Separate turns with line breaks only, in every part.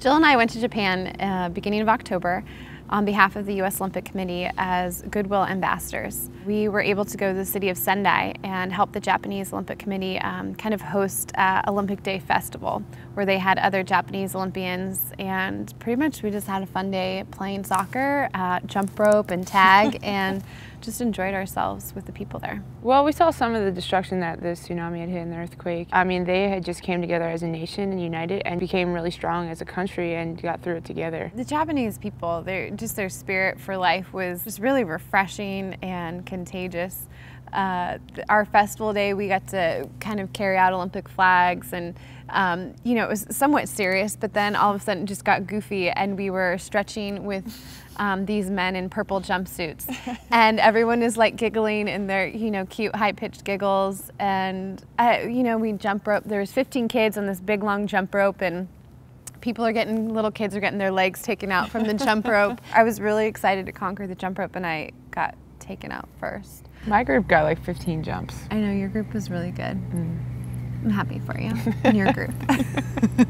Jill and I went to Japan beginning of October on behalf of the U.S. Olympic Committee as goodwill ambassadors. We were able to go to the city of Sendai and help the Japanese Olympic Committee kind of host Olympic Day Festival, where they had other Japanese Olympians, and pretty much we just had a fun day playing soccer, jump rope and tag, and just enjoyed ourselves with the people there.
Well, we saw some of the destruction that the tsunami had hit in the earthquake. I mean, they had just came together as a nation and united and became really strong as a country and got through it together.
The Japanese people, their spirit for life was just really refreshing and contagious. Our festival day, we got to kind of carry out Olympic flags, and you know, it was somewhat serious, but then all of a sudden it just got goofy, and we were stretching with these men in purple jumpsuits, and everyone is like giggling in their, you know, cute high-pitched giggles, and you know, we jump rope. There was 15 kids on this big long jump rope, and little kids are getting their legs taken out from the jump rope. I was really excited to conquer the jump rope, and I got taken out first.
My group got like 15 jumps.
I know, your group was really good. I'm happy for you and your group.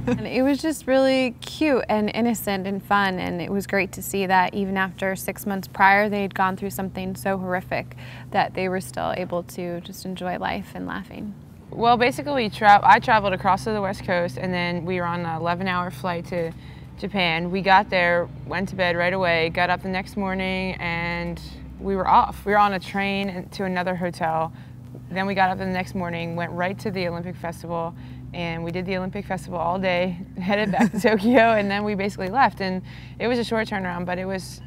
And it was just really cute and innocent and fun, and it was great to see that even after 6 months prior they had gone through something so horrific that they were still able to just enjoy life and laughing.
Well, basically I traveled across to the West Coast, and then we were on an 11-hour flight to Japan. We got there, went to bed right away, got up the next morning, and we were off. We were on a train to another hotel. Then we got up the next morning, went right to the Olympic Festival, and we did the Olympic Festival all day, headed back to Tokyo, and then we basically left. And it was a short turnaround, but it was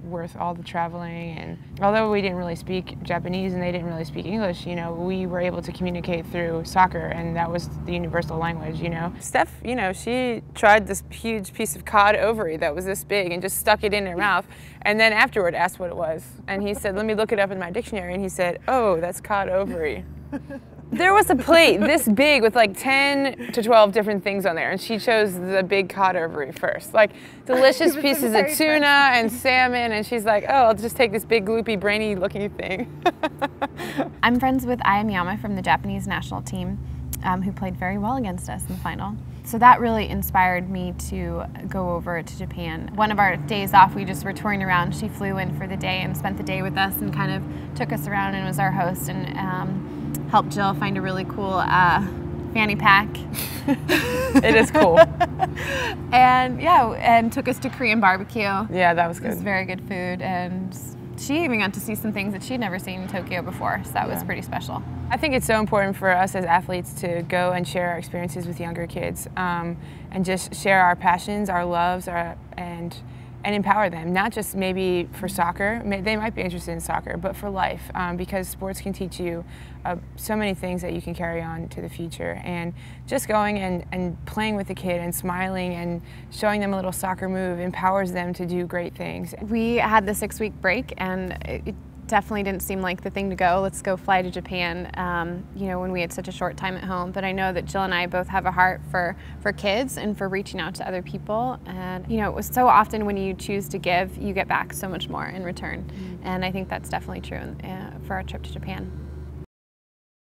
worth all the traveling. And although we didn't really speak Japanese and they didn't really speak English, you know, we were able to communicate through soccer, and that was the universal language, you know. Steph, you know, she tried this huge piece of cod ovary that was this big and just stuck it in her mouth, and then afterward asked what it was. And he said, "Let me look it up in my dictionary," and he said, "Oh, that's cod ovary." There was a plate this big with like 10 to 12 different things on there, and she chose the big cod ovary first. Like delicious pieces of tuna and salmon, and she's like, "Oh, I'll just take this big gloopy brainy looking thing."
I'm friends with Ayamiyama from the Japanese national team, who played very well against us in the final. So that really inspired me to go over to Japan. One of our days off, we just were touring around. She flew in for the day and spent the day with us and kind of took us around and was our host, and helped Jill find a really cool fanny pack.
It is cool.
And yeah, and took us to Korean barbecue.
Yeah, that was good.
It was very good food, and she even got to see some things that she'd never seen in Tokyo before, so that was pretty special.
I think it's so important for us as athletes to go and share our experiences with younger kids, and just share our passions, our loves, and empower them, not just maybe for soccer. They might be interested in soccer, but for life, because sports can teach you so many things that you can carry on to the future. And just going and playing with the kid and smiling and showing them a little soccer move empowers them to do great things.
We had the 6-week break, and it definitely didn't seem like the thing to go. Let's go fly to Japan, you know, when we had such a short time at home. But I know that Jill and I both have a heart for kids and for reaching out to other people. And, you know, it was so often when you choose to give, you get back so much more in return. And I think that's definitely true for our trip to Japan.